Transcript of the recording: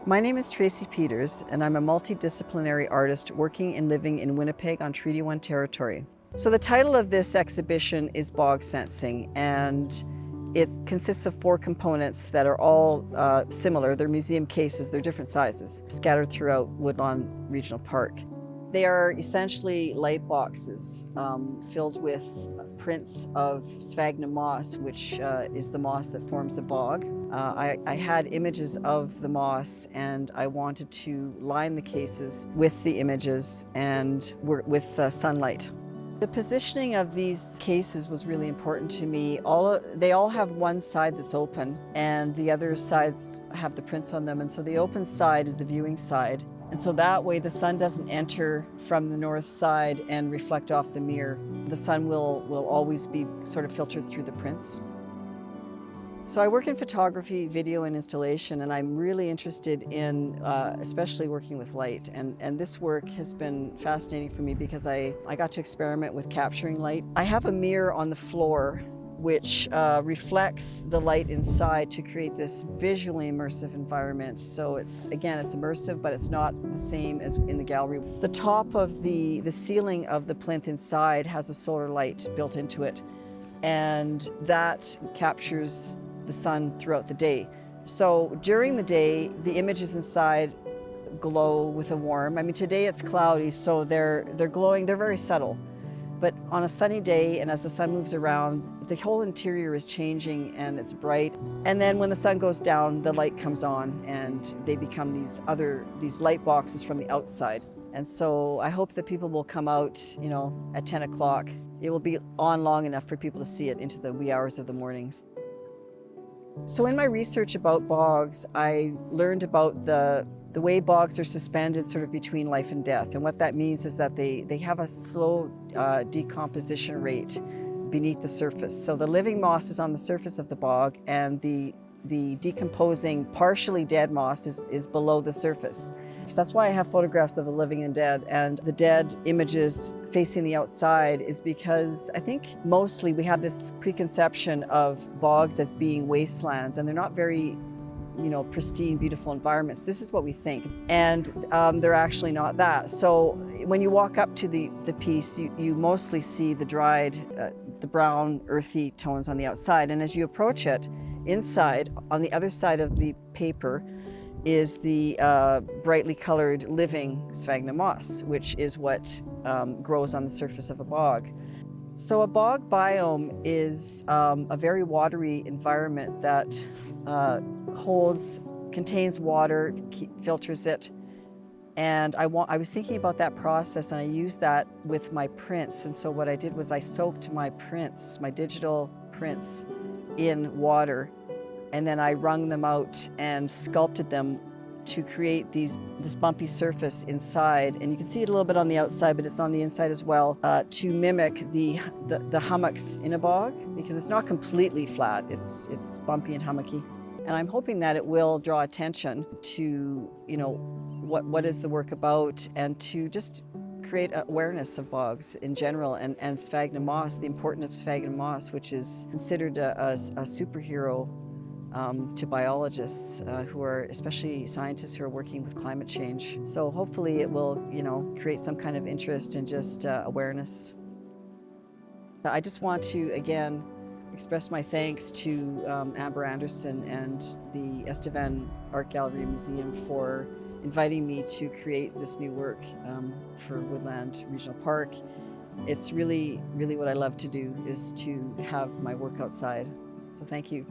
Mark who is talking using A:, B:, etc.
A: My name is Tracy Peters, and I'm a multidisciplinary artist working and living in Winnipeg on Treaty 1 territory. So the title of this exhibition is Bog Sensing, and it consists of 4 components that are all similar. They're museum cases, they're different sizes, scattered throughout Woodlawn Regional Park. They are essentially light boxes filled with prints of sphagnum moss, which is the moss that forms a bog. I had images of the moss, and I wanted to line the cases with the images and with sunlight. The positioning of these cases was really important to me. They all have one side that's open, and the other sides have the prints on them, and so the open side is the viewing side. And so that way the sun doesn't enter from the north side and reflect off the mirror. The sun will always be sort of filtered through the prints. So I work in photography, video, and installation, and I'm really interested in especially working with light. And this work has been fascinating for me because I got to experiment with capturing light. I have a mirror on the floor which reflects the light inside to create this visually immersive environment. So it's immersive, but it's not the same as in the gallery. The top of the ceiling of the plinth inside has a solar light built into it, and that captures the sun throughout the day. So during the day, the images inside glow with a warm. I mean, today it's cloudy, so they're glowing, they're very subtle. But on a sunny day, and as the sun moves around, the whole interior is changing and it's bright. And then when the sun goes down, the light comes on and they become these light boxes from the outside. And so I hope that people will come out, at 10 o'clock. It will be on long enough for people to see it into the wee hours of the mornings. So in my research about bogs, I learned about the way bogs are suspended sort of between life and death. And what that means is that they have a slow decomposition rate beneath the surface. So the living moss is on the surface of the bog, and the decomposing, partially dead moss is below the surface. So that's why I have photographs of the living and dead, and the dead images facing the outside is because I think mostly we have this preconception of bogs as being wastelands, and they're not very pristine, beautiful environments. This is what we think, and they're actually not that. So when you walk up to the piece, you mostly see the dried, the brown, earthy tones on the outside, and as you approach it, inside, on the other side of the paper, is the brightly colored living sphagnum moss, which is what grows on the surface of a bog. So a bog biome is a very watery environment that contains water, filters it. And I was thinking about that process, and I used that with my prints. And so what I did was I soaked my prints, my digital prints, in water, and then I wrung them out and sculpted them to create this bumpy surface inside. And you can see it a little bit on the outside, but it's on the inside as well, to mimic the hummocks in a bog, because it's not completely flat, it's bumpy and hummocky. And I'm hoping that it will draw attention to, what is the work about, and to just create awareness of bogs in general, and sphagnum moss, the importance of sphagnum moss, which is considered a superhero to biologists who are, especially scientists who are working with climate change. So hopefully it will, create some kind of interest and just awareness. I just want to, again, express my thanks to Amber Andersen and the Estevan Art Gallery Museum for inviting me to create this new work for Woodland Regional Park. It's really, really what I love to do, is to have my work outside. So thank you.